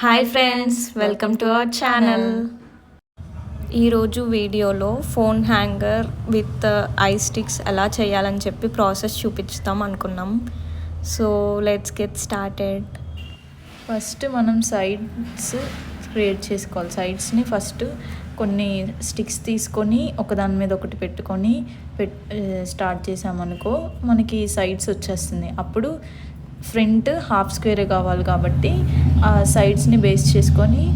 Hi friends, welcome to our channel. ఈరోజు వీడియోలో phone hanger with I sticks ఎలా చేయాలని చెప్పి ప్రాసెస్ చూపిస్తాం అనుకున్నాం. So let's get started. First మనం సైడ్స్ క్రియేట్ చేసుకోవాలి. సైడ్స్ని ఫస్ట్ కొన్ని స్టిక్స్ తీసుకొని ఒకదాని మీద ఒకటి పెట్టుకొని స్టార్ట్ చేసామనుకో మనకి సైడ్స్ వచ్చేస్తుంది. అప్పుడు ఫ్రంట్ హాఫ్ స్క్వేర్ కావాలి కాబట్టి ఆ సైడ్స్ని బేస్ చేసుకొని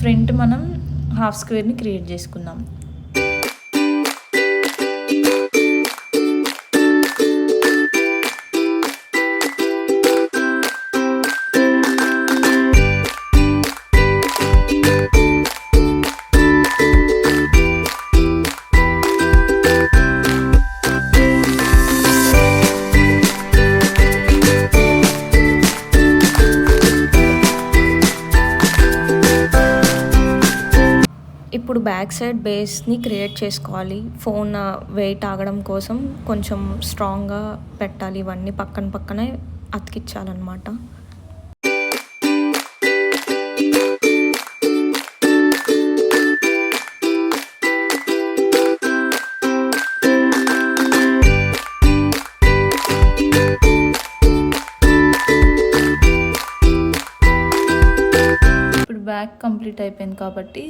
ఫ్రంట్ మనం హాఫ్ స్క్వేర్ని క్రియేట్ చేసుకుందాం. ఇప్పుడు బ్యాక్ సైడ్ బేస్ని క్రియేట్ చేసుకోవాలి. ఫోన్ వెయిట్ ఆగడం కోసం కొంచెం స్ట్రాంగ్గా పెట్టాలి. ఇవన్నీ పక్కన పక్కనే అతికించాలన్నమాట. ఇప్పుడు బ్యాక్ కంప్లీట్ అయిపోయింది కాబట్టి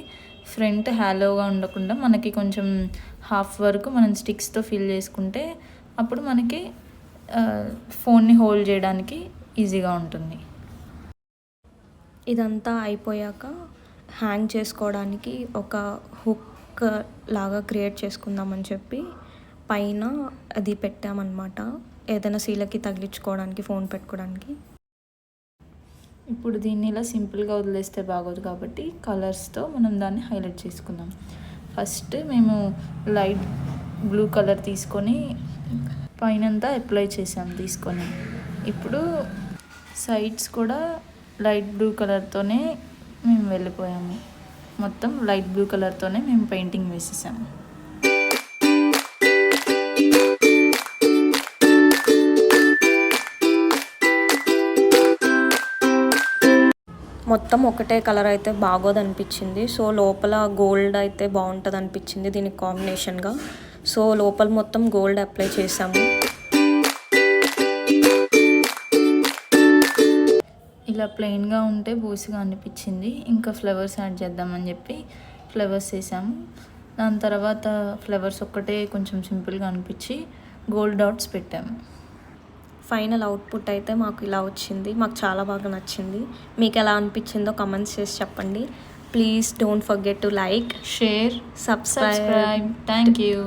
ఫ్రంట్ హ్యాలోగా ఉండకుండా మనకి కొంచెం హాఫ్ వరకు మనం స్టిక్స్తో ఫిల్ చేసుకుంటే అప్పుడు మనకి ఫోన్ని హోల్డ్ చేయడానికి ఈజీగా ఉంటుంది. ఇదంతా అయిపోయాక హ్యాంగ్ చేసుకోవడానికి ఒక హుక్ లాగా క్రియేట్ చేసుకుందామని చెప్పి పైన అది పెట్టామన్నమాట. ఏదైనా సీలకి తగిలించుకోవడానికి, ఫోన్ పెట్టుకోవడానికి. ఇప్పుడు దీన్ని ఇలా సింపుల్గా వదిలేస్తే బాగోదు కాబట్టి కలర్స్తో మనం దాన్ని హైలైట్ చేసుకుందాం. ఫస్ట్ మేము లైట్ బ్లూ కలర్ తీసుకొని పైనంతా అప్లై చేసాం తీసుకొని. ఇప్పుడు సైడ్స్ కూడా లైట్ బ్లూ కలర్తోనే మేము వెళ్ళిపోయాము. మొత్తం లైట్ బ్లూ కలర్తోనే మేము పెయింటింగ్ వేసేసాము. మొత్తం ఒకటే కలర్ అయితే బాగోదు అనిపించింది. సో లోపల గోల్డ్ అయితే బాగుంటుంది అనిపించింది దీనికి కాంబినేషన్గా. సో లోపల మొత్తం గోల్డ్ అప్లై చేసాము. ఇలా ప్లెయిన్గా ఉంటే బూసిగా అనిపించింది. ఇంకా ఫ్లవర్స్ యాడ్ చేద్దామని చెప్పి ఫ్లవర్స్ వేసాము. దాని తర్వాత ఫ్లవర్స్ ఒక్కటే కొంచెం సింపుల్గా అనిపించి గోల్డ్ డాట్స్ పెట్టాము. ఫైనల్ అవుట్పుట్ అయితే మాకు ఇలా వచ్చింది. మాకు చాలా బాగా నచ్చింది. మీకు ఎలా అనిపించిందో కమెంట్స్ చేసి చెప్పండి. Please don't forget to like, share, subscribe. Thank you.